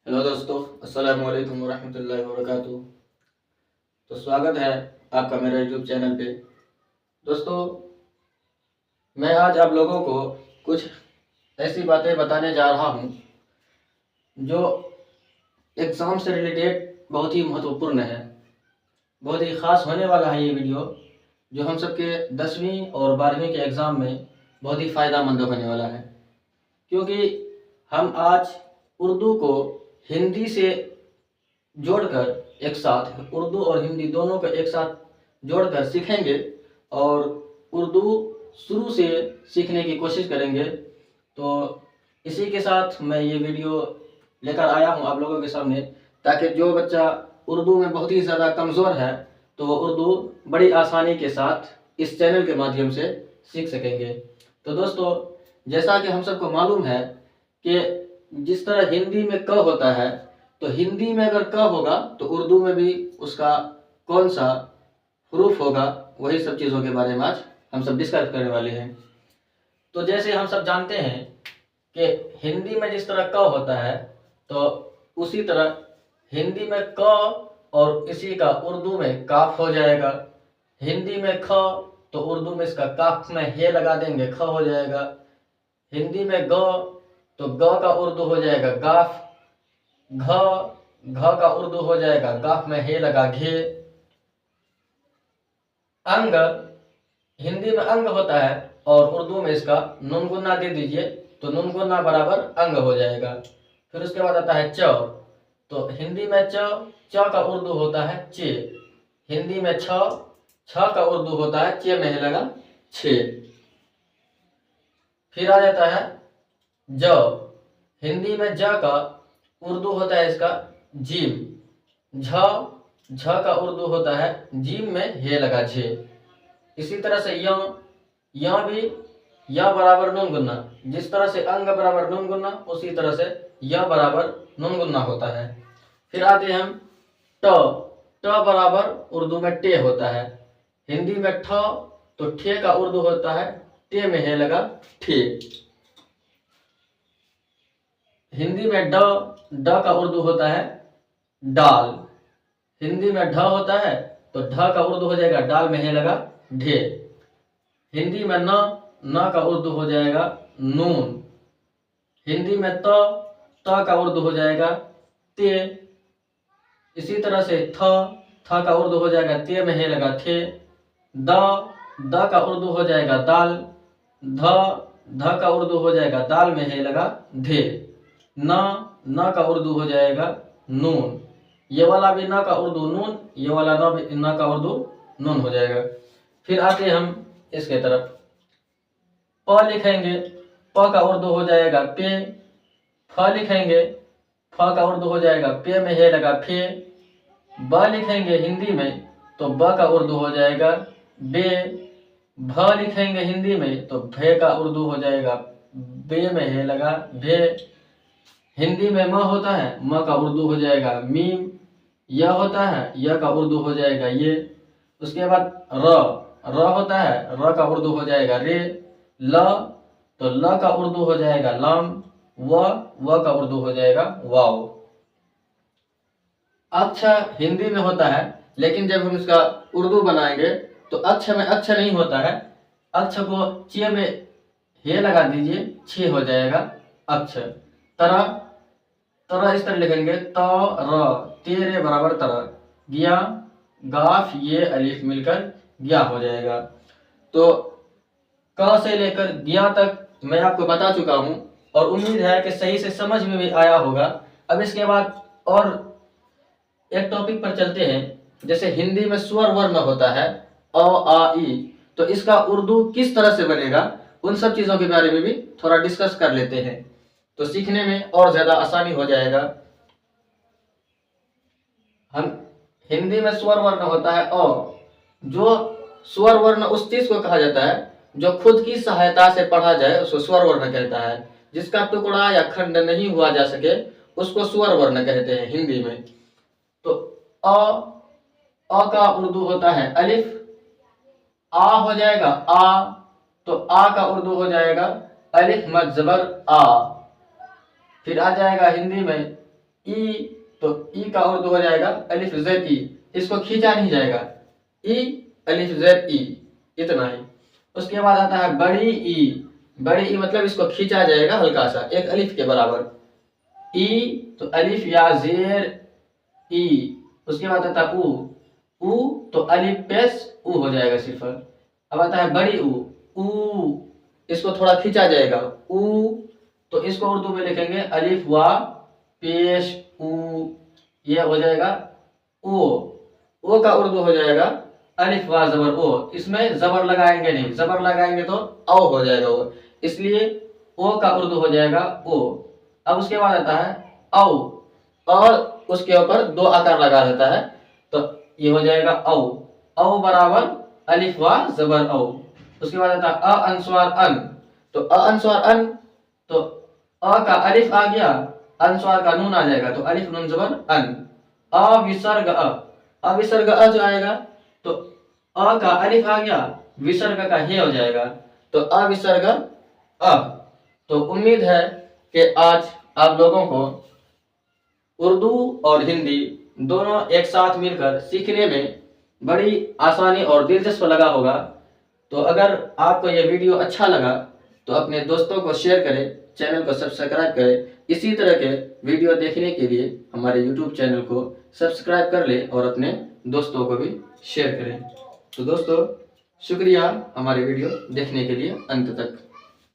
Hello दोस्तों, अस्सलाम वालेकुम वरहमतुल्लाहि वबरकातुहू। तो स्वागत है आपका मेरे यूट्यूब चैनल पे। दोस्तों, मैं आज आप लोगों को कुछ ऐसी बातें बताने जा रहा हूँ जो एग्ज़ाम से रिलेटेड बहुत ही महत्वपूर्ण है। बहुत ही ख़ास होने वाला है ये वीडियो, जो हम सबके 10वीं और 12वीं के एग्ज़ाम में बहुत ही फ़ायदेमंद होने वाला है। क्योंकि हम आज उर्दू को हिंदी से जोड़कर एक साथ, उर्दू और हिंदी दोनों को एक साथ जोड़कर सीखेंगे और उर्दू शुरू से सीखने की कोशिश करेंगे। तो इसी के साथ मैं ये वीडियो लेकर आया हूँ आप लोगों के सामने, ताकि जो बच्चा उर्दू में बहुत ही ज़्यादा कमज़ोर है तो वो उर्दू बड़ी आसानी के साथ इस चैनल के माध्यम से सीख सकेंगे। तो दोस्तों, जैसा कि हम सबको मालूम है कि जिस तरह हिंदी में क होता है, तो हिंदी में अगर क होगा तो उर्दू में भी उसका कौन सा हरूफ होगा, वही सब चीज़ों के बारे में आज हम सब डिस्कस करने वाले हैं। तो जैसे हम सब जानते हैं कि हिंदी में जिस तरह क होता है, तो उसी तरह हिंदी में क और इसी का उर्दू में काफ हो जाएगा। हिंदी में ख तो उर्दू में इसका काफ में हे लगा देंगे, ख हो जाएगा। हिंदी में ग तो ग का उर्दू हो जाएगा गाफ। घ का उर्दू हो जाएगा गाफ में हे लगा घे। अंग, हिंदी में अंग होता है और उर्दू में इसका नून गुन्ना दे दीजिए तो नून गुन्ना बराबर अंग हो जाएगा। फिर उसके बाद आता है च, तो हिंदी में च का उर्दू होता है चे। हिंदी में छ का उर्दू होता है चे में हे लगा छे। फिर आ जाता है ज, हिंदी में ज का उर्दू होता है इसका जीम। झ का उर्दू होता है जीम में हे लगा झे। इसी तरह से य भी य बराबर नून गुन्ना, जिस तरह से अंग बराबर नून गुन्ना उसी तरह से य बराबर नून गुन्ना होता है। फिर आते हैं हम ट बराबर उर्दू में टे होता है। हिंदी में ठ तो ठे का उर्दू होता है टे में हे लगा ठे। हिंदी में ड का उर्दू होता है डाल। हिंदी में ढ होता है तो ढ का उर्दू हो जाएगा डाल में हे लगा ढे। हिंदी में न का उर्दू हो जाएगा नून। हिंदी में त का उर्दू हो जाएगा ते। इसी तरह से थ का उर्दू हो जाएगा ते में हे लगा थे। द का उर्दू हो जाएगा दाल। ध का उर्दू हो जाएगा दाल में हे लगा धे। न का उर्दू हो जाएगा नून। ये वाला भी न का उर्दू नून, ये वाला न का उर्दू नून हो जाएगा। फिर आते हम इसके तरफ, प लिखेंगे, प का उर्दू हो जाएगा पे। फ लिखेंगे, फ का उर्दू हो जाएगा पे में हे लगा फे। ब लिखेंगे हिंदी में तो ब का उर्दू हो जाएगा बे। भ लिखेंगे हिंदी में तो भे का उर्दू हो जाएगा बे में हे लगा भे। हिंदी में म होता है, म का उर्दू हो जाएगा मीम। य होता है, य का उर्दू हो जाएगा ये। उसके बाद र होता है, र का उर्दू हो जाएगा रे। ल तो ल का उर्दू हो जाएगा लाम। व का उर्दू हो जाएगा वाव। अक्ष हिंदी में होता है, लेकिन जब हम इसका उर्दू बनाएंगे तो अक्ष में अक्ष नहीं होता है, अक्ष को चे में हे लगा दीजिए, छे हो जाएगा अक्ष। तरह इस तरह लिखेंगे तेरे बराबर तरह। गया गाफ ये अलिफ मिलकर गया हो जाएगा। तो क से लेकर गया तक मैं आपको बता चुका हूं और उम्मीद है कि सही से समझ में भी आया होगा। अब इसके बाद और एक टॉपिक पर चलते हैं। जैसे हिंदी में स्वर वर्ण होता है अ आ ई, तो इसका उर्दू किस तरह से बनेगा, उन सब चीजों के बारे में भी थोड़ा डिस्कस कर लेते हैं, तो सीखने में और ज्यादा आसानी हो जाएगा। हम हिंदी में स्वर वर्ण होता है अ, जो स्वर वर्ण उस चीज को कहा जाता है जो खुद की सहायता से पढ़ा जाए उसको स्वर वर्ण कहता है। जिसका टुकड़ा या खंड नहीं हुआ जा सके उसको स्वर वर्ण कहते हैं हिंदी में। तो अ का उर्दू होता है अलिफ। आ हो जाएगा आ, तो आ का उर्दू हो जाएगा अलिफ मद जबर आ। फिर आ जाएगा हिंदी में ई, तो ई का उर्दू हो जाएगा अलिफ ज़ेड ई, इसको खींचा नहीं जाएगा, ई अलिफ ज़ेड ई, इतना ही। उसके बाद आता है बड़ी ई, बड़ी ई मतलब इसको खींचा जाएगा हल्का सा, एक अलिफ के बराबर, ई तो अलिफ या जेर ई। उसके बाद आता है ऊ तो अलिफ पेश ऊ हो जाएगा सिर्फ। अब आता है बड़ी ऊ, इसको थोड़ा खींचा जाएगा, ऊ, तो इसको उर्दू में लिखेंगे अलिफ वा पेश ऊ, ये हो जाएगा ओ का उर्दू हो जाएगा अलिफ वा जबर ओ, इसमें जबर लगाएंगे नहीं, जबर लगाएंगे तो औ हो जाएगा वो, इसलिए ओ का उर्दू हो जाएगा ओ। अब उसके बाद आता है औ, और उसके ऊपर दो आकार लगा देता है, तो ये हो जाएगा औ बराबर अलिफ वा जबर औ। उसके बाद आता है अ अनुस्वार अन, तो अ अनुस्वार अन, तो अ का अलिफ आ गया, अनुस्वार का नून आ जाएगा, तो अलिफ नून जबर अन। अ विसर्ग अविसर्ग अ जो आएगा, तो अ का अलिफ आ गया, विसर्ग का हे हो जाएगा, तो अविसर्ग अ। तो उम्मीद है कि आज आप लोगों को उर्दू और हिंदी दोनों एक साथ मिलकर सीखने में बड़ी आसानी और दिलचस्प लगा होगा। तो अगर आपको यह वीडियो अच्छा लगा तो अपने दोस्तों को शेयर करें, चैनल को सब्सक्राइब करें। इसी तरह के वीडियो देखने के लिए हमारे YouTube चैनल को सब्सक्राइब कर लें और अपने दोस्तों को भी शेयर करें। तो दोस्तों शुक्रिया हमारे वीडियो देखने के लिए अंत तक।